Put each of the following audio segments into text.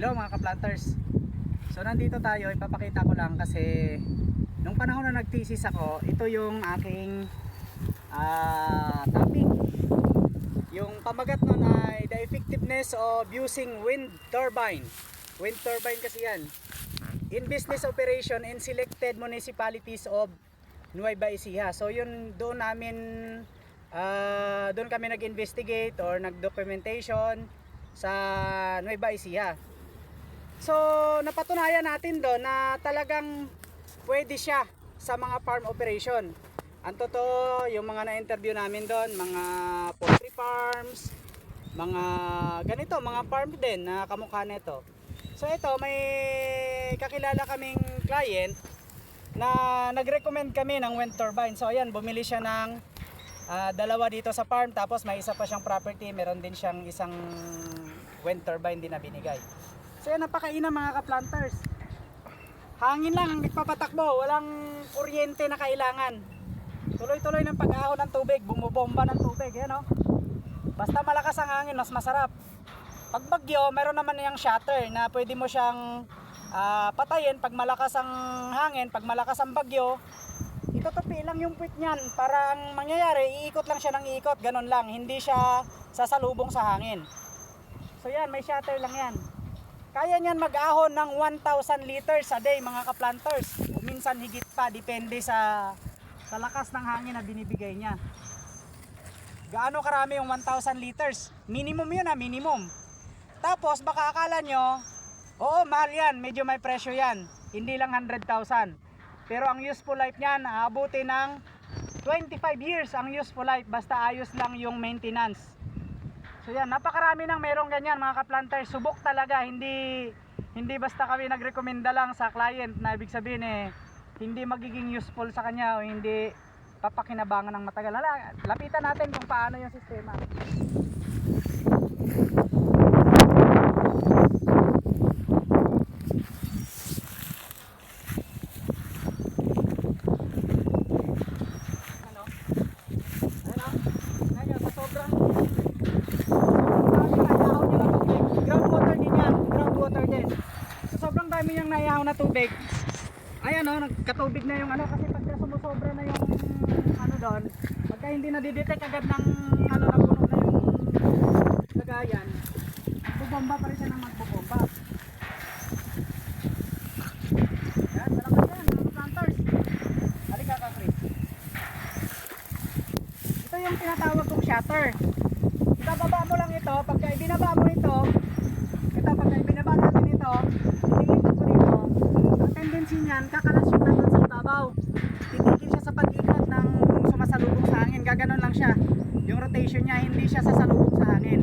Hello mga ka-planters. So nandito tayo, ipapakita ko lang kasi nung panahon na nag-thesis ako, ito yung aking topic. Yung pamagat nun ay the effectiveness of using wind turbine. Wind turbine kasi yan. In business operation in selected municipalities of Nueva Ecija. So yun doon namin doon kami nag-investigate or nag-documentation sa Nueva Ecija. So napatunayan natin doon na talagang pwede siya sa mga farm operation. Ang totoo, yung mga na-interview namin doon, mga poultry farms, mga ganito, mga farm din na kamukha nito. So ito, may kakilala kaming client na nag-recommend kami ng wind turbine. So ayan, bumili siya ng dalawa dito sa farm, tapos may isa pa siyang property, meron din siyang isang wind turbine din na binigay. So yan, napakainam mga ka-planters. Hangin lang ang nagpapatakbo, walang kuryente na kailangan. Tuloy-tuloy ng pag-ahon ng tubig, bumubomba ng tubig, yan o. Basta malakas ang hangin, mas masarap. Pag bagyo, meron naman yung shutter na pwede mo siyang patayin pag malakas ang hangin, pag malakas ang bagyo. Itutupi lang yung puwit niyan para ang mangyayari, iikot lang siya ng iikot, ganun lang. Hindi siya sasalubong sa hangin. So yan, may shutter lang yan. Kaya niyan mag-ahon ng 1,000 liters a day mga ka-planters. O minsan higit pa, depende sa lakas ng hangin na binibigay niya. Gaano karami yung 1,000 liters? Minimum yun minimum. Tapos baka akala nyo, oo mahal yan, medyo may presyo yan. Hindi lang 100,000. Pero ang useful life niyan, aabuti ng 25 years ang useful life basta ayos lang yung maintenance. So yan, napakarami nang merong ganyan mga ka-planters. Subok talaga, hindi basta kami nagrekomenda lang sa client na ibig sabihin hindi magiging useful sa kanya o hindi papakinabangan ng matagal. Lapitan natin kung paano yung sistema. Naihaw na tubig. Ayan nagkatubig na yung kasi pagka sumusobra na yung doon, pagka hindi nadidetect agad ng napuno na yung lagayan, bubomba pa rin siya ng magbubomba. Yan, malakas yan mga planters. Halika ka, Chris. Ito yung tinatawag kong shutter. Ibababa mo lang ito, pagka ibinaba mo ito, pagka ibinaba natin ito, tendency niyan, kakalas yung nandun sa ibabaw. Titigil siya sa pag-ikot ng sumasalubong sa hangin. Gaganon lang siya. Yung rotation niya, hindi siya sasalubong sa hangin.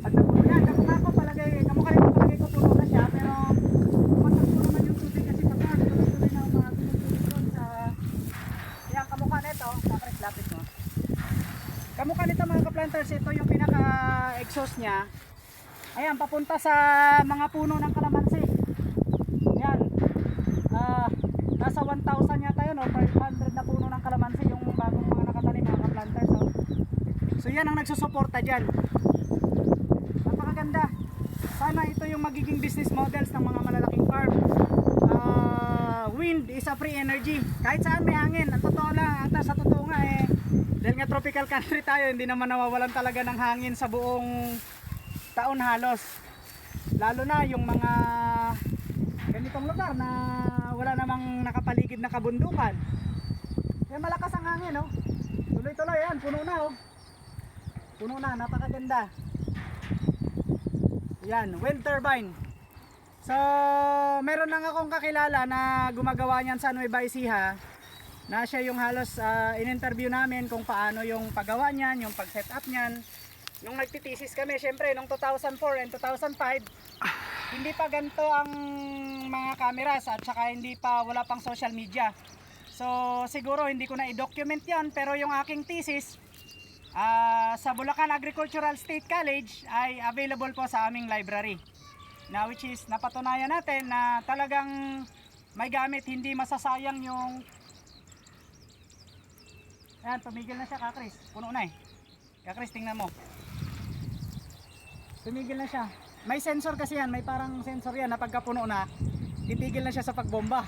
Pag napuno yan, kamukha ko palagay ko puno na siya. Pero matakbo naman yung tubig kasi pagka tuloy-tuloy na doon sa yan, kamukha nito. Tapos lapit mo. Kamukha nito mga ka-planters, ito yung pinaka-exhaust niya. Ayan, papunta sa mga puno ng kalamansi. Yan. Nasa 1,000 yata yun o 500 na puno ng kalamansi yung bagong mga nakatanim mga ka-planters. So yan ang nagsusuporta dyan. Napakaganda. Sana ito yung magiging business models ng mga malalaking farm. Wind is a free energy. Kahit saan may hangin. Ang totoo lang, sa totoo nga dahil nga tropical country tayo, hindi naman nawawalan talaga ng hangin sa buong taon halos. Lalo na yung mga ganitong lugar na wala namang nakapaligid na kabundukan. Kaya malakas ang hangin Tuloy-tuloy yan, puno na Puno na, napakaganda. Yan, wind turbine. So, meron lang akong kakilala na gumagawa niyan sa Nueva Ecija. Na siya yung halos in-interview namin kung paano yung paggawa niyan, yung pag-set up niyan. Nung nagtitesis kami, syempre, nung 2004 and 2005, hindi pa ganito ang mga cameras at saka wala pang social media. So siguro hindi ko na i-document yan, pero yung aking thesis sa Bulacan Agricultural State College ay available po sa aming library. Na which is napatunayan natin na talagang may gamit, hindi masasayang yung Ayan, tumigil na siya Ka-Chris, puno na Ka-Chris, tingnan mo. Tumigil na siya. may sensor kasi yan, may parang sensor yan na pagka puno na, titigil na siya sa pagbomba.